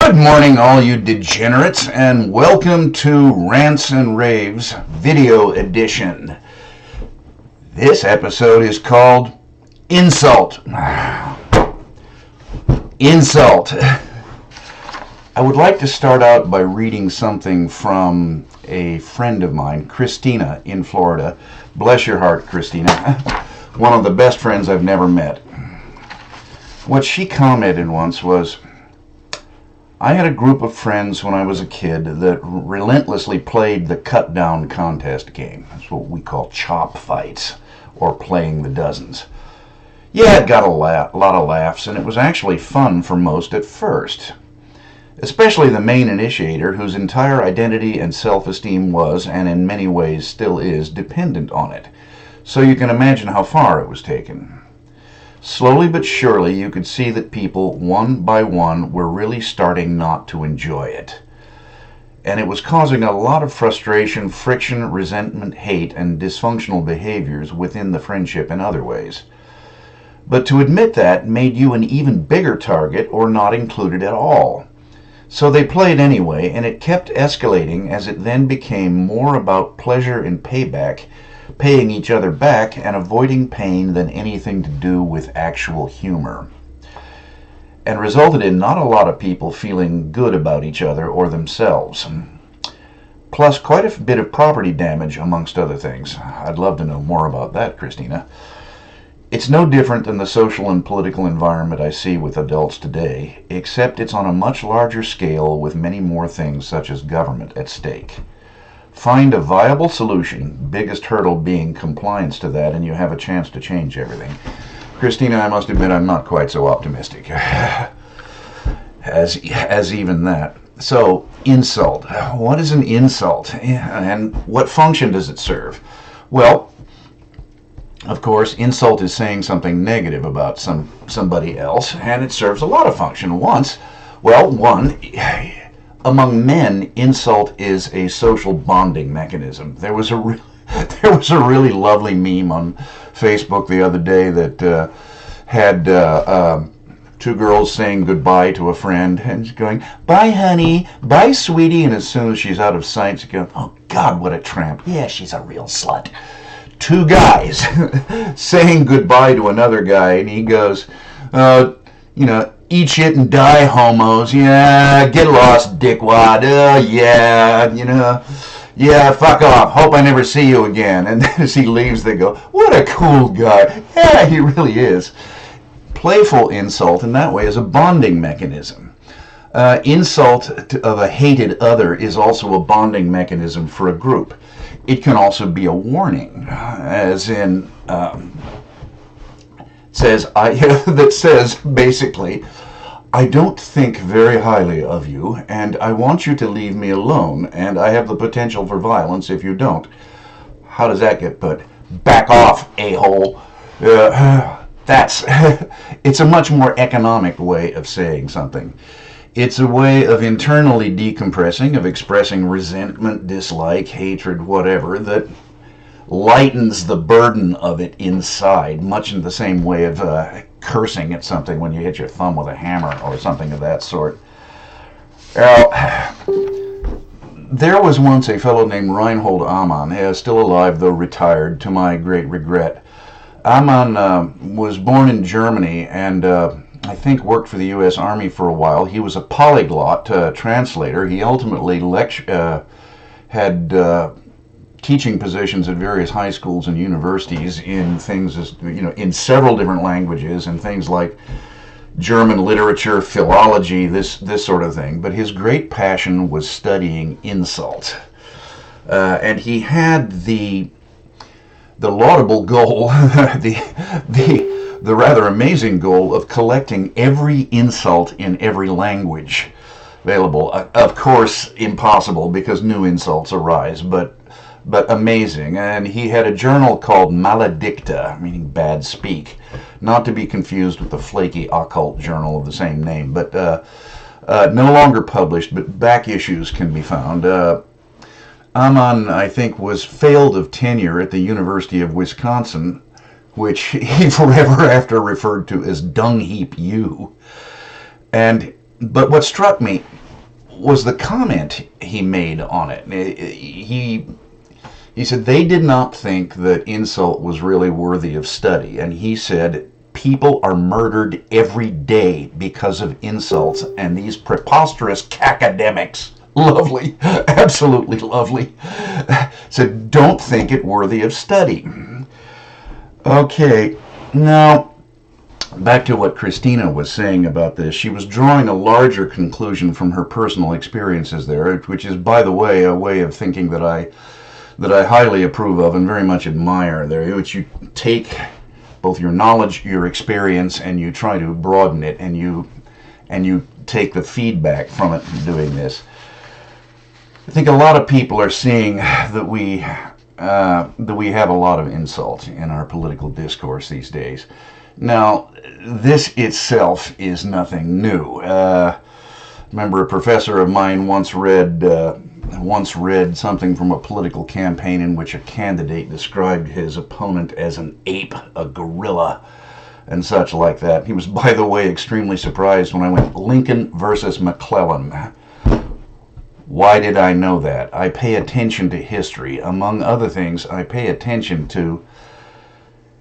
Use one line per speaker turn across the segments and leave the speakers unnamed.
Good morning, all you degenerates, and welcome to Rants and Raves Video Edition. This episode is called Insult. Insult. I would like to start out by reading something from a friend of mine, Christina, in Florida. Bless your heart, Christina. One of the best friends I've never met. What she commented once was, I had a group of friends when I was a kid that relentlessly played the Cutdown contest game. That's what we call chop fights, or playing the dozens. Yeah, it got a lot of laughs, and it was actually fun for most at first. Especially the main initiator, whose entire identity and self-esteem was, and in many ways still is, dependent on it. So you can imagine how far it was taken. Slowly but surely, you could see that people, one by one, were really starting not to enjoy it. And it was causing a lot of frustration, friction, resentment, hate, and dysfunctional behaviors within the friendship in other ways. But to admit that made you an even bigger target or not included at all. So they played anyway, and it kept escalating as it then became more about pleasure and payback, paying each other back and avoiding pain than anything to do with actual humor, and resulted in not a lot of people feeling good about each other or themselves. Plus quite a bit of property damage, amongst other things. I'd love to know more about that, Christina. It's no different than the social and political environment I see with adults today, except it's on a much larger scale with many more things such as government at stake. Find a viable solution, biggest hurdle being compliance to that, and you have a chance to change everything. Christina, I must admit I'm not quite so optimistic as even that. So, insult. What is an insult? And what function does it serve? Well, of course, insult is saying something negative about somebody else, and it serves a lot of function. One, among men, insult is a social bonding mechanism. There was a really lovely meme on Facebook the other day that had two girls saying goodbye to a friend and going, "Bye, honey. Bye, sweetie." And as soon as she's out of sight, she goes, "Oh, God, what a tramp. Yeah, she's a real slut." Two guys saying goodbye to another guy, and he goes, eat shit and die, homos. Yeah, get lost, dickwad. Yeah, fuck off. Hope I never see you again. And then as he leaves, they go, what a cool guy. Yeah, he really is. Playful insult in that way is a bonding mechanism. Insult of a hated other is also a bonding mechanism for a group. It can also be a warning, as in... that says basically, I don't think very highly of you, and I want you to leave me alone, and I have the potential for violence if you don't. How does that get put? Back off, a-hole. It's a much more economic way of saying something. It's a way of internally decompressing, of expressing resentment, dislike, hatred, whatever, that lightens the burden of it inside, much in the same way of cursing at something when you hit your thumb with a hammer or something of that sort. Now, there was once a fellow named Reinhold Amann, still alive though retired, to my great regret. Amann was born in Germany and I think worked for the U.S. Army for a while. He was a polyglot translator. He ultimately had teaching positions at various high schools and universities in things in several different languages and things like German literature, philology, this sort of thing. But his great passion was studying insult, and he had the laudable goal, the rather amazing goal of collecting every insult in every language available. Of course, impossible because new insults arise, but amazing. And he had a journal called Maledicta, meaning bad speak, not to be confused with the flaky occult journal of the same name, but no longer published, but back issues can be found. Amann, I think, was failed of tenure at the University of Wisconsin, which he forever after referred to as Dung Heap U. But what struck me was the comment he made on it. He said they did not think that insult was really worthy of study, and he said people are murdered every day because of insults, and these preposterous academics, lovely, absolutely lovely, said don't think it worthy of study. Okay, now back to what Christina was saying about this. She was drawing a larger conclusion from her personal experiences there, which is, by the way, a way of thinking that I highly approve of and very much admire there, which you take both your knowledge, your experience, and you try to broaden it, and you take the feedback from it doing this. I think a lot of people are seeing that we have a lot of insult in our political discourse these days. Now, this itself is nothing new. Remember, a professor of mine once read something from a political campaign in which a candidate described his opponent as an ape, a gorilla, and such like that. He was, by the way, extremely surprised when I went, Lincoln versus McClellan. Why did I know that? I pay attention to history. Among other things, I pay attention to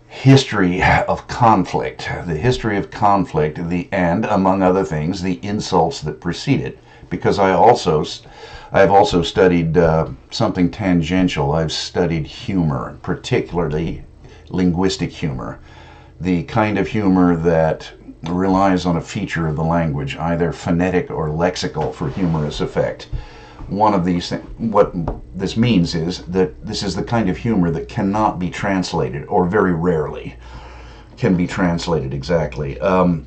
history of conflict, the history of conflict, and, among other things, the insults that precede it, because I've also studied something tangential. I've studied humor, particularly linguistic humor, the kind of humor that relies on a feature of the language, either phonetic or lexical, for humorous effect. One of these things, what this means is that this is the kind of humor that cannot be translated, or very rarely can be translated exactly. And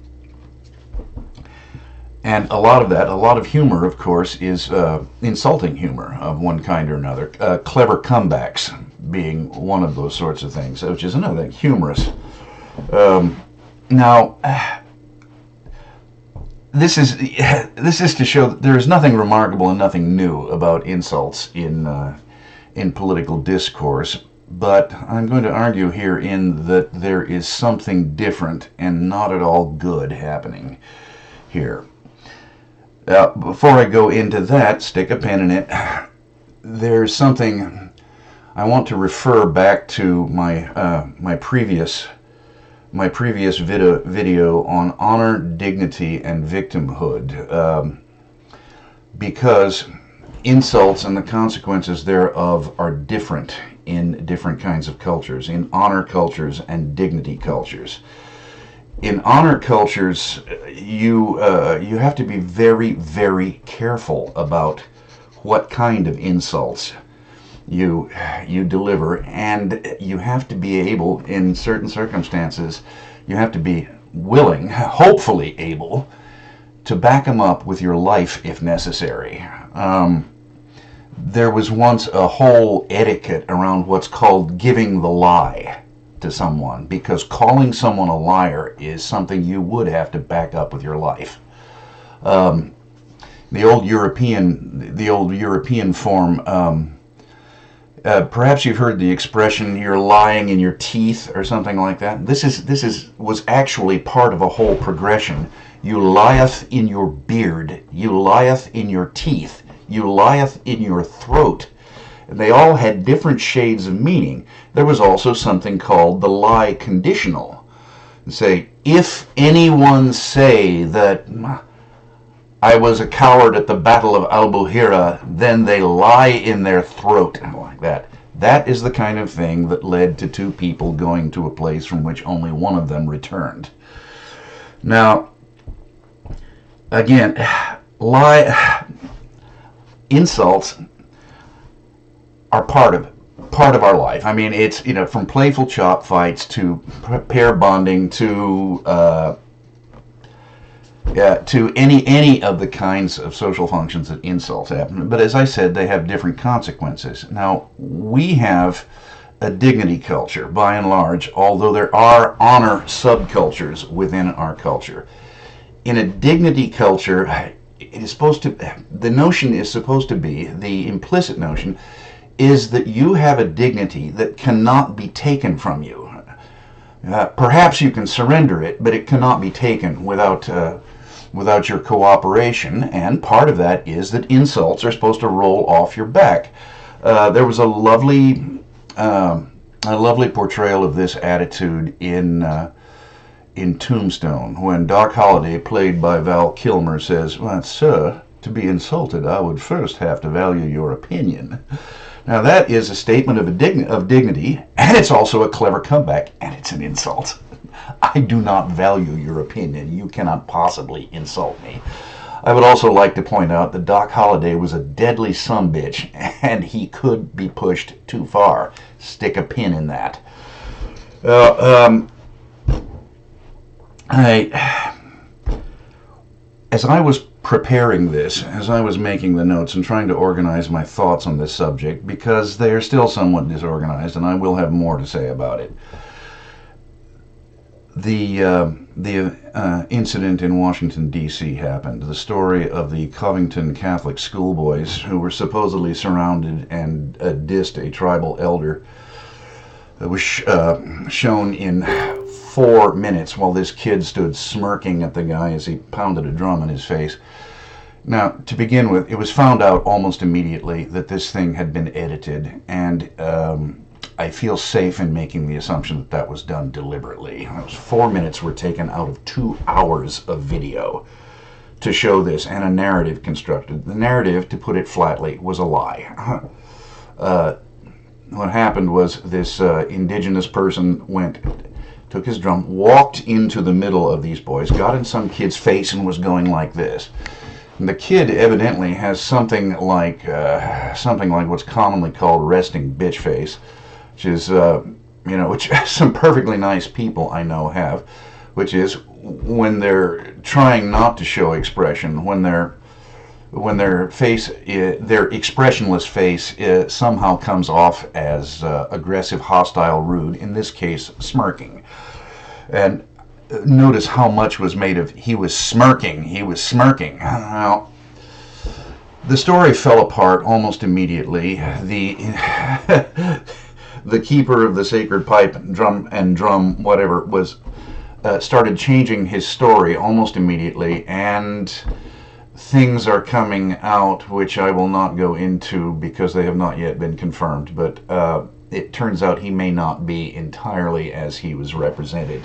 a lot of humor, of course, is insulting humor of one kind or another. Clever comebacks being one of those sorts of things, which is another thing, humorous. Now, this is to show that there is nothing remarkable and nothing new about insults in political discourse, but I'm going to argue herein that there is something different and not at all good happening here. Before I go into that, stick a pin in it. There's something I want to refer back to my previous video on honor, dignity, and victimhood, because insults and the consequences thereof are different in different kinds of cultures, in honor cultures and dignity cultures. In honor cultures, you have to be very, very careful about what kind of insults you deliver, and you have to be able, in certain circumstances, you have to be willing, hopefully able, to back them up with your life if necessary. There was once a whole etiquette around what's called giving the lie to someone, because calling someone a liar is something you would have to back up with your life. The old European form. Perhaps you've heard the expression "you're lying in your teeth" or something like that. This was actually part of a whole progression. You lieth in your beard, you lieth in your teeth, you lieth in your throat. And they all had different shades of meaning. There was also something called the lie conditional. Say, if anyone say that I was a coward at the Battle of Albuhira, then they lie in their throat, like that. That is the kind of thing that led to two people going to a place from which only one of them returned. Now, again, insults are part of our life. I mean, it's, from playful chop fights to pair bonding to any of the kinds of social functions that insults happen. But as I said, they have different consequences. Now, we have a dignity culture, by and large, although there are honor subcultures within our culture. In a dignity culture, the notion is supposed to be, the implicit notion, is that you have a dignity that cannot be taken from you. Perhaps you can surrender it, but it cannot be taken without without your cooperation, and part of that is that insults are supposed to roll off your back. There was a lovely portrayal of this attitude in Tombstone, when Doc Holliday, played by Val Kilmer, says, "Well, sir, to be insulted, I would first have to value your opinion." Now, that is a statement of dignity, and it's also a clever comeback, and it's an insult. I do not value your opinion. You cannot possibly insult me. I would also like to point out that Doc Holliday was a deadly sumbitch, and he could be pushed too far. Stick a pin in that. As I was preparing this, as I was making the notes and trying to organize my thoughts on this subject, because they are still somewhat disorganized, and I will have more to say about it, the incident in Washington, D.C. happened. The story of the Covington Catholic schoolboys who were supposedly surrounded and dissed a tribal elder was shown in 4 minutes while this kid stood smirking at the guy as he pounded a drum in his face. Now, to begin with, it was found out almost immediately that this thing had been edited, and I feel safe in making the assumption that that was done deliberately. Those 4 minutes were taken out of 2 hours of video to show this, and a narrative constructed. The narrative, to put it flatly, was a lie. What happened was this indigenous person took his drum, walked into the middle of these boys, got in some kid's face, and was going like this. And the kid evidently has something like what's commonly called resting bitch face, which is which some perfectly nice people I know have, which is when they're trying not to show expression, when their face, their expressionless face, somehow comes off as aggressive, hostile, rude. In this case, smirking. And notice how much was made of he was smirking. He was smirking. Now, the story fell apart almost immediately. The keeper of the sacred pipe, drum, whatever, was started changing his story almost immediately, and things are coming out which I will not go into because they have not yet been confirmed, but it turns out he may not be entirely as he was represented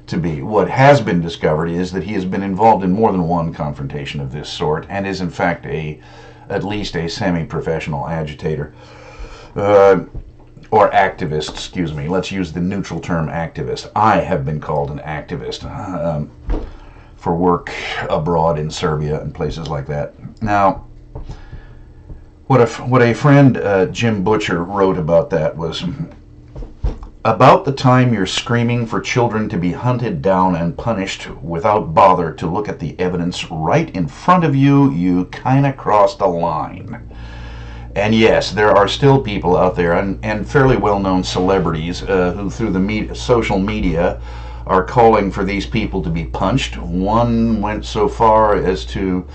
to be. What has been discovered is that he has been involved in more than one confrontation of this sort, and is in fact at least a semi-professional agitator. Or activist, excuse me. Let's use the neutral term activist. I have been called an activist for work abroad in Serbia and places like that. Now, what a friend, Jim Butcher, wrote about that was, about the time you're screaming for children to be hunted down and punished without bother to look at the evidence right in front of you, you kind of crossed a line. And yes, there are still people out there, and fairly well-known celebrities who through the social media are calling for these people to be punched. One went so far as to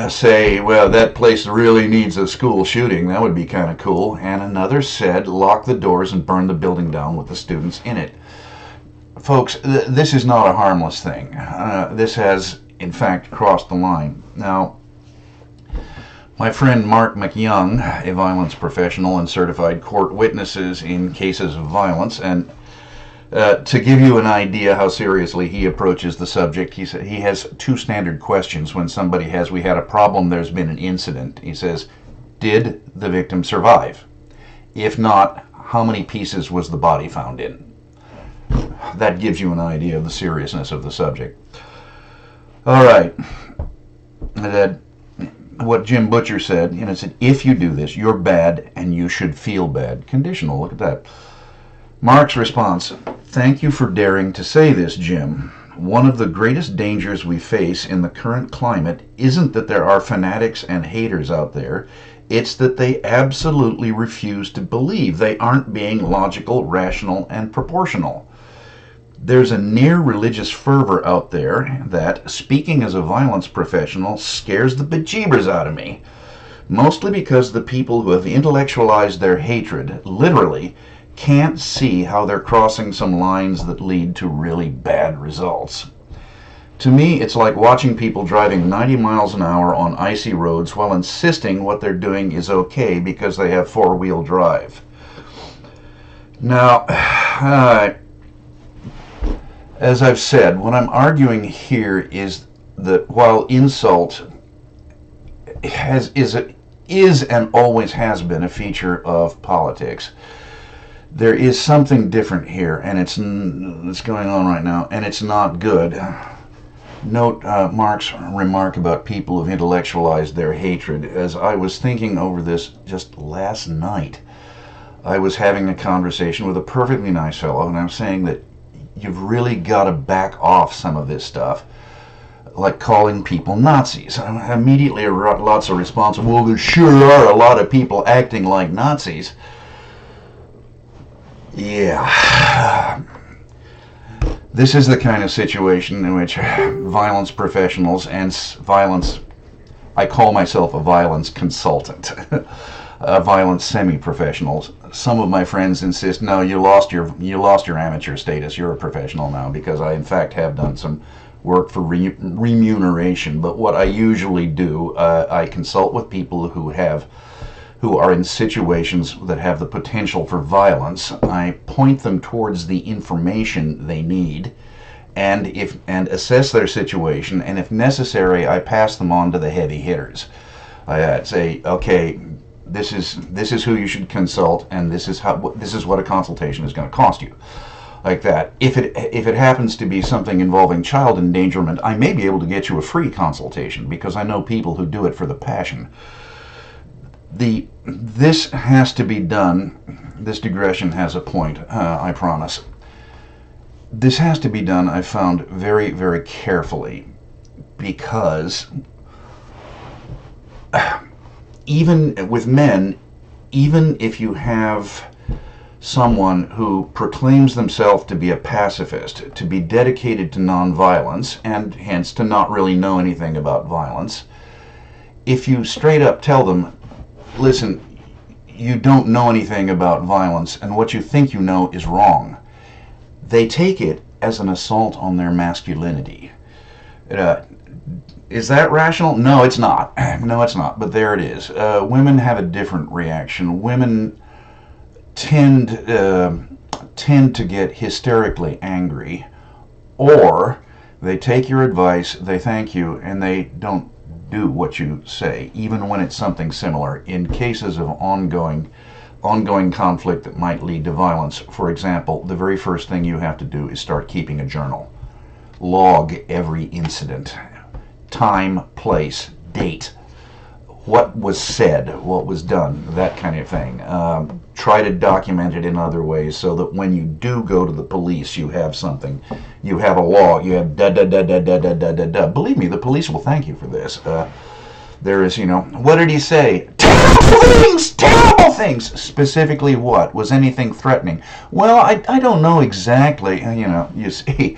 say, well, that place really needs a school shooting. That would be kind of cool. And another said, lock the doors and burn the building down with the students in it. Folks, this is not a harmless thing. This has, in fact, crossed the line. Now, my friend Mark McYoung, a violence professional and certified court witnesses in cases of violence, and to give you an idea how seriously he approaches the subject, he said he has 2 standard questions when somebody we had a problem, there's been an incident. He says, did the victim survive? If not, how many pieces was the body found in? That gives you an idea of the seriousness of the subject. All right. What Jim Butcher said, said, if you do this, you're bad and you should feel bad. Conditional, look at that. Mark's response, thank you for daring to say this, Jim. One of the greatest dangers we face in the current climate isn't that there are fanatics and haters out there. It's that they absolutely refuse to believe they aren't being logical, rational, and proportional. There's a near religious fervor out there that, speaking as a violence professional, scares the bejeebers out of me. Mostly because the people who have intellectualized their hatred, literally, can't see how they're crossing some lines that lead to really bad results. To me, it's like watching people driving 90 miles an hour on icy roads while insisting what they're doing is okay because they have four-wheel drive. Now, as I've said, what I'm arguing here is that while insult is and always has been a feature of politics, there is something different here, and it's going on right now, and it's not good. Note Mark's remark about people who've intellectualized their hatred. As I was thinking over this just last night, I was having a conversation with a perfectly nice fellow, and I'm saying that you've really got to back off some of this stuff, like calling people Nazis. Immediately lots of response, well, there sure are a lot of people acting like Nazis. Yeah. This is the kind of situation in which violence professionals and violence, I call myself a violence consultant, violence semi-professionals. Some of my friends insist, no, you lost your amateur status. You're a professional now, because I in fact have done some work for remuneration. But what I usually do, I consult with people who are in situations that have the potential for violence. I point them towards the information they need, and assess their situation, and if necessary, I pass them on to the heavy hitters. I say, okay, this is who you should consult, and this is what a consultation is going to cost you. Like that. If it happens to be something involving child endangerment, I may be able to get you a free consultation, because I know people who do it for the passion. This has to be done. This digression has a point, I promise. This has to be done, I found, very, very carefully, because even with men, even if you have someone who proclaims themselves to be a pacifist, to be dedicated to nonviolence, and hence to not really know anything about violence, if you straight up tell them, listen, you don't know anything about violence, and what you think you know is wrong, they take it as an assault on their masculinity. Is that rational? No, it's not. No, it's not, but there it is. Women have a different reaction. Women tend to get hysterically angry, or they take your advice, they thank you, and they don't do what you say, even when it's something similar. In cases of ongoing conflict that might lead to violence, for example, the very first thing you have to do is start keeping a journal. Log every incident. Time, place, date. What was said, what was done, that kind of thing. Try to document it in other ways so that when you do go to the police, you have something. You have a log. You have da-da-da-da-da-da-da-da-da. Believe me, the police will thank you for this. There is, what did he say? Terrible things! Specifically what? Was anything threatening? Well, I don't know exactly. You see,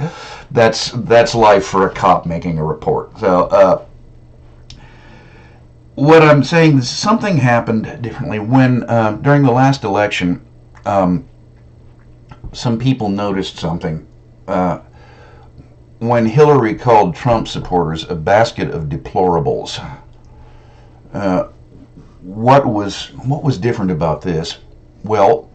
that's life for a cop making a report. So, what I'm saying is something happened differently when, during the last election, some people noticed something. When Hillary called Trump supporters a basket of deplorables, what was different about this? Well,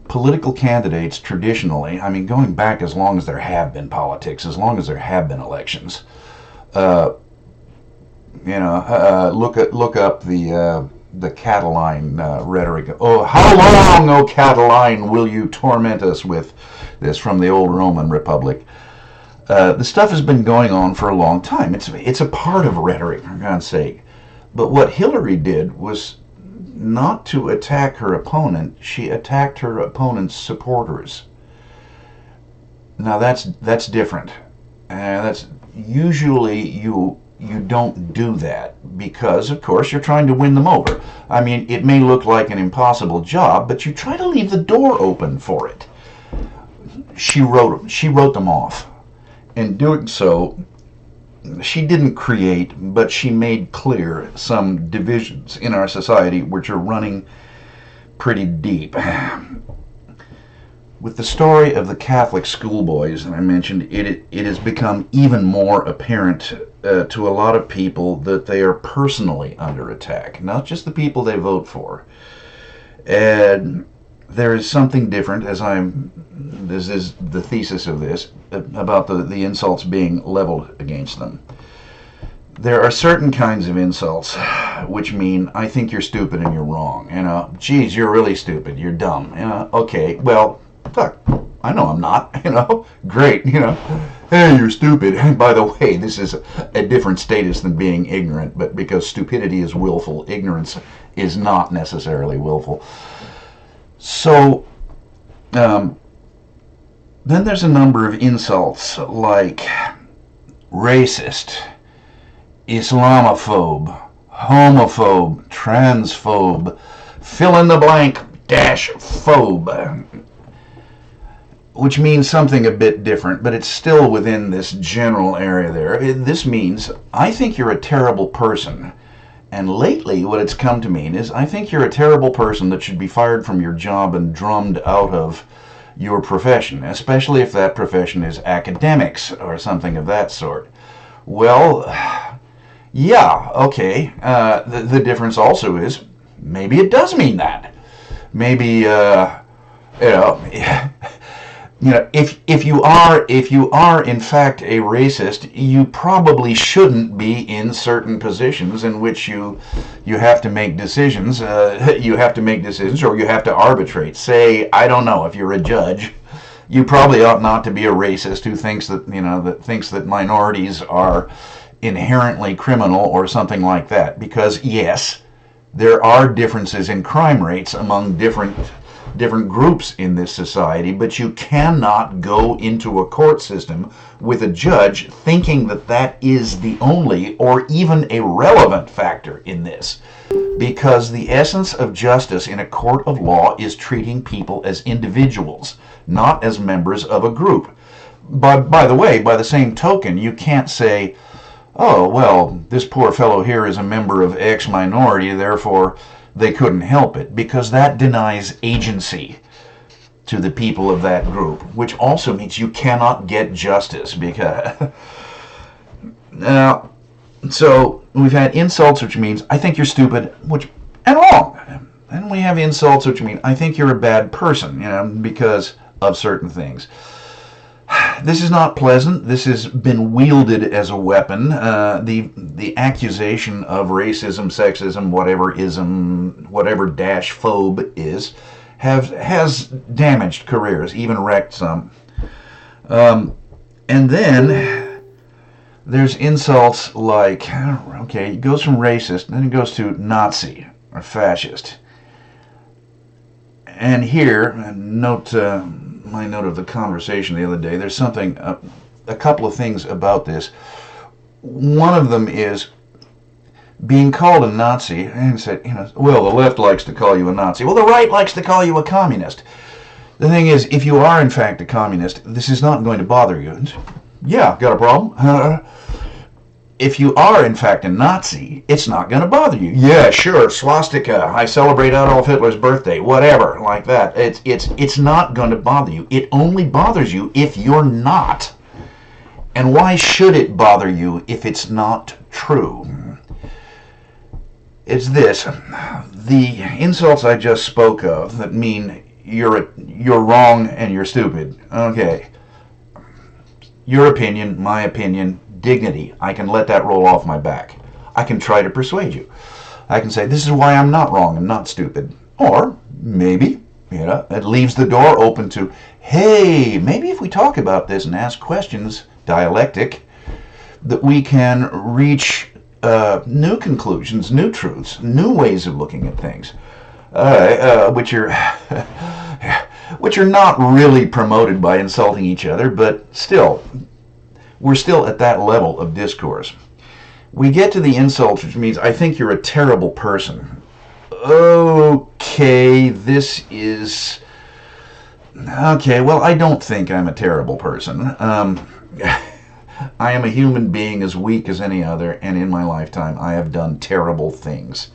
political candidates traditionally, going back as long as there have been politics, as long as there have been elections, look up the Cataline rhetoric. Oh, how long, O Cataline, will you torment us with this, from the old Roman Republic? The stuff has been going on for a long time. It's a part of rhetoric, for God's sake. But what Hillary did was not to attack her opponent. She attacked her opponent's supporters. Now that's different. That's usually you don't do that, because of course you're trying to win them over. It may look like an impossible job, but you try to leave the door open for it. She wrote them off. In doing so, she didn't create, but she made clear some divisions in our society which are running pretty deep. With the story of the Catholic schoolboys that I mentioned, it has become even more apparent to a lot of people that they are personally under attack, not just the people they vote for. And there is something different, this is the thesis of this, about the insults being leveled against them. There are certain kinds of insults which mean, I think you're stupid and you're wrong. Geez, you're really stupid, you're dumb. Okay, well, fuck, I know I'm not, great, hey, you're stupid. By the way, this is a different status than being ignorant, but because stupidity is willful, ignorance is not necessarily willful. So, then there's a number of insults like racist, Islamophobe, homophobe, transphobe, fill in the blank, dash phobe, which means something a bit different, but it's still within this general area there. This means, I think you're a terrible person. And lately, what it's come to mean is, I think you're a terrible person that should be fired from your job and drummed out of your profession, especially if that profession is academics or something of that sort. Well, yeah, okay. The difference also is, maybe it does mean that. Maybe, if you are in fact a racist, you probably shouldn't be in certain positions in which you have to make decisions. You have to make decisions, or you have to arbitrate. Say, I don't know, if you're a judge, you probably ought not to be a racist who thinks that minorities are inherently criminal or something like that. Because yes, there are differences in crime rates among different groups in this society, but you cannot go into a court system with a judge thinking that that is the only or even a relevant factor in this, because the essence of justice in a court of law is treating people as individuals, not as members of a group. But by the way, by the same token, you can't say, oh, well, this poor fellow here is a member of X minority, therefore they couldn't help it, because that denies agency to the people of that group, which also means you cannot get justice. Because now, so we've had insults, which means I think you're stupid, and wrong. And we have insults, which mean I think you're a bad person, because of certain things. This is not pleasant. This has been wielded as a weapon. The accusation of racism, sexism, whatever dash phobe is, has damaged careers, even wrecked some. And then there's insults like, okay, it goes from racist, then it goes to Nazi or fascist. And here, my note of the conversation the other day, there's something, a couple of things about this. One of them is being called a Nazi, and said, well, the left likes to call you a Nazi. Well, the right likes to call you a communist. The thing is, if you are in fact a communist, this is not going to bother you. Yeah, got a problem? If you are in fact a Nazi, it's not going to bother you. Yeah, sure, swastika, I celebrate Adolf Hitler's birthday, whatever, like that. It's not going to bother you. It only bothers you if you're not. And why should it bother you if it's not true? It's this. The insults I just spoke of that mean you're wrong and you're stupid. Okay. Your opinion, my opinion, dignity. I can let that roll off my back. I can try to persuade you. I can say, this is why I'm not wrong and not stupid. Or maybe, it leaves the door open to, hey, maybe if we talk about this and ask questions, dialectic, that we can reach new conclusions, new truths, new ways of looking at things, which are not really promoted by insulting each other, but still, we're still at that level of discourse. We get to the insults, which means I think you're a terrible person. Okay, well, I don't think I'm a terrible person. I am a human being as weak as any other, and in my lifetime I have done terrible things.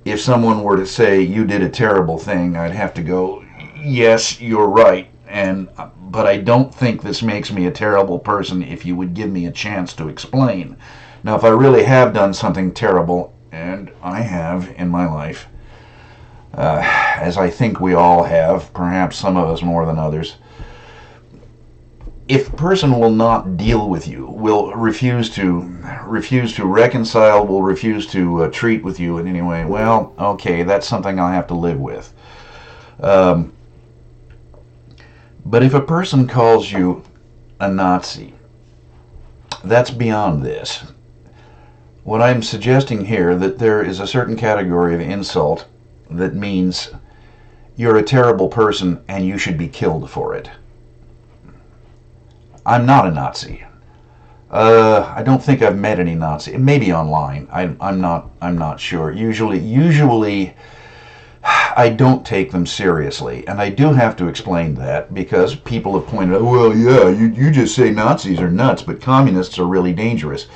If someone were to say, you did a terrible thing, I'd have to go, yes, you're right. But I don't think this makes me a terrible person if you would give me a chance to explain. Now, if I really have done something terrible, and I have in my life, as I think we all have, perhaps some of us more than others, if a person will not deal with you, will refuse to reconcile, will refuse to treat with you in any way, well, okay, that's something I'll have to live with. But if a person calls you a Nazi, that's beyond this. What I'm suggesting here, that there is a certain category of insult that means you're a terrible person and you should be killed for it. I'm not a Nazi. I don't think I've met any Nazi. Maybe online. I'm not sure. Usually I don't take them seriously, and I do have to explain that because people have pointed out, well, yeah, you just say Nazis are nuts, but communists are really dangerous.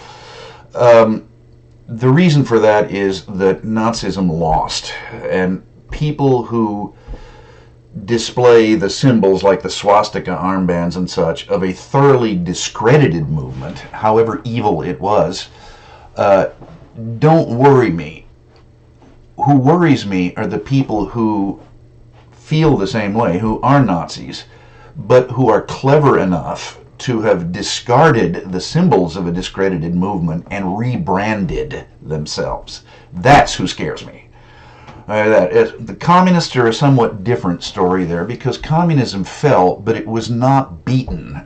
The reason for that is that Nazism lost, and people who display the symbols like the swastika armbands and such of a thoroughly discredited movement, however evil it was, don't worry me. Who worries me are the people who feel the same way, who are Nazis, but who are clever enough to have discarded the symbols of a discredited movement and rebranded themselves. That's who scares me. The communists are a somewhat different story there, because communism fell, but it was not beaten.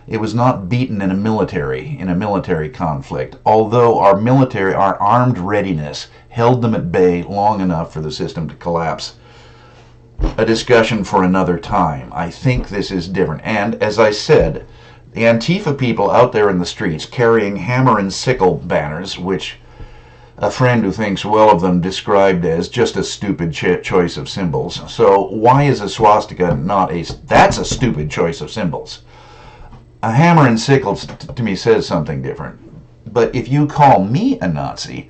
It was not beaten in a military conflict, although our armed readiness held them at bay long enough for the system to collapse. A discussion for another time. I think this is different. And as I said, the Antifa people out there in the streets carrying hammer and sickle banners, which a friend who thinks well of them described as just a stupid choice of symbols. So why is a swastika not that's a stupid choice of symbols. A hammer and sickle to me says something different. But if you call me a Nazi,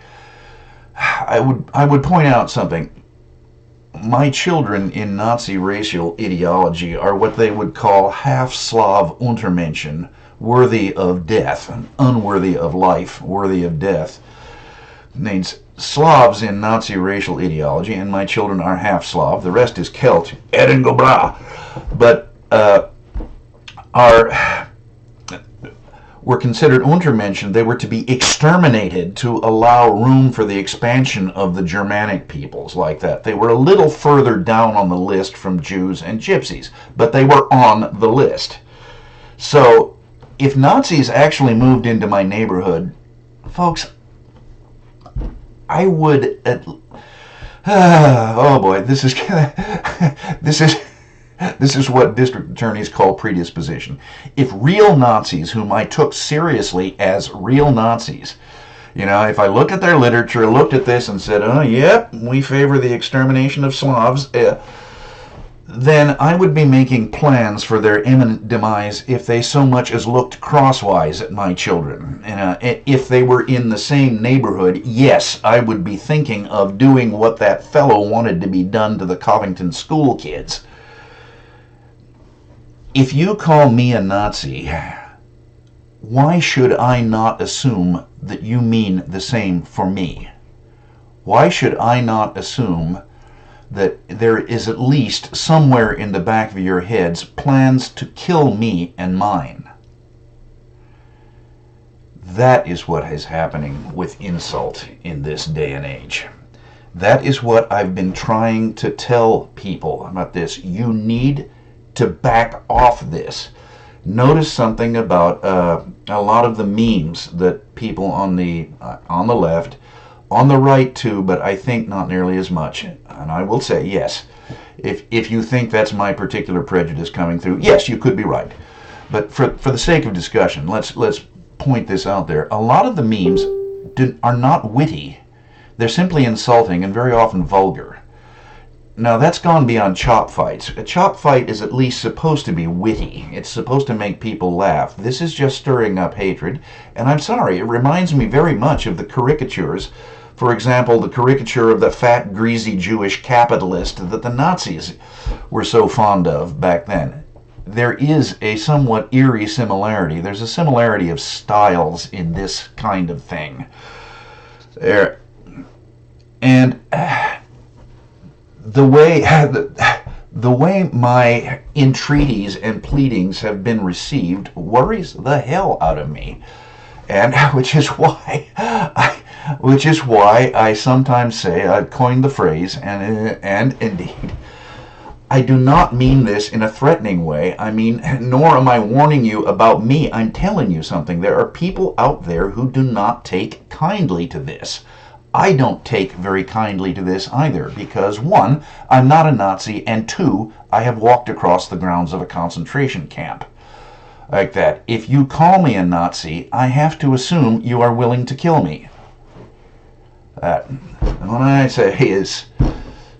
I would point out something. My children in Nazi racial ideology are what they would call half-Slav Untermenschen, worthy of death, unworthy of life, worthy of death. Means Slavs in Nazi racial ideology, and my children are half-Slav. The rest is Celt, Eren Gobra, but were considered Untermenschen. They were to be exterminated to allow room for the expansion of the Germanic peoples like that. They were a little further down on the list from Jews and Gypsies, but they were on the list. So if Nazis actually moved into my neighborhood, folks, I would, oh boy, this is what district attorneys call predisposition. If real Nazis, whom I took seriously as real Nazis, if I looked at their literature, looked at this and said, oh, yep, we favor the extermination of Slavs, then I would be making plans for their imminent demise if they so much as looked crosswise at my children. If they were in the same neighborhood, yes, I would be thinking of doing what that fellow wanted to be done to the Covington school kids. If you call me a Nazi, why should I not assume that you mean the same for me? Why should I not assume that there is at least somewhere in the back of your heads plans to kill me and mine? That is what is happening with insult in this day and age. That is what I've been trying to tell people about this. You need to back off this. Notice something about a lot of the memes that people on the left, on the right too, but I think not nearly as much. And I will say, yes, if you think that's my particular prejudice coming through, yes, you could be right. But for the sake of discussion, let's point this out there. A lot of the memes are not witty. They're simply insulting and very often vulgar. Now, that's gone beyond chop fights. A chop fight is at least supposed to be witty. It's supposed to make people laugh. This is just stirring up hatred, and I'm sorry, it reminds me very much of the caricatures. For example, the caricature of the fat, greasy Jewish capitalist that the Nazis were so fond of back then. there is a somewhat eerie similarity. There's a similarity of styles in this kind of thing. There, and the way the way my entreaties and pleadings have been received worries the hell out of me, and which is why I sometimes say, I've coined the phrase, and indeed, I do not mean this in a threatening way. I mean, nor am I warning you about me. I'm telling you something. There are people out there who do not take kindly to this. I don't take very kindly to this either, because one, I'm not a Nazi, and two, I have walked across the grounds of a concentration camp. Like that. If you call me a Nazi, I have to assume you are willing to kill me. And what I say is,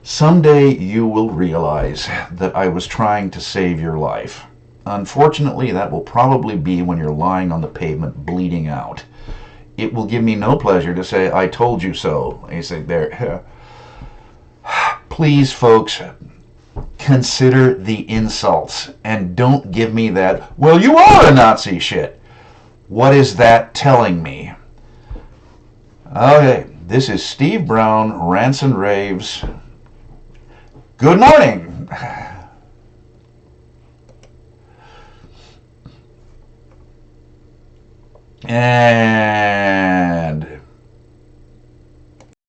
someday you will realize that I was trying to save your life. Unfortunately, that will probably be when you're lying on the pavement bleeding out. It will give me no pleasure to say, I told you so. You say, there. Please, folks, consider the insults and don't give me that, well, you are a Nazi shit. What is that telling me? Okay, this is Steve Brown, Rants and Raves. Good morning. And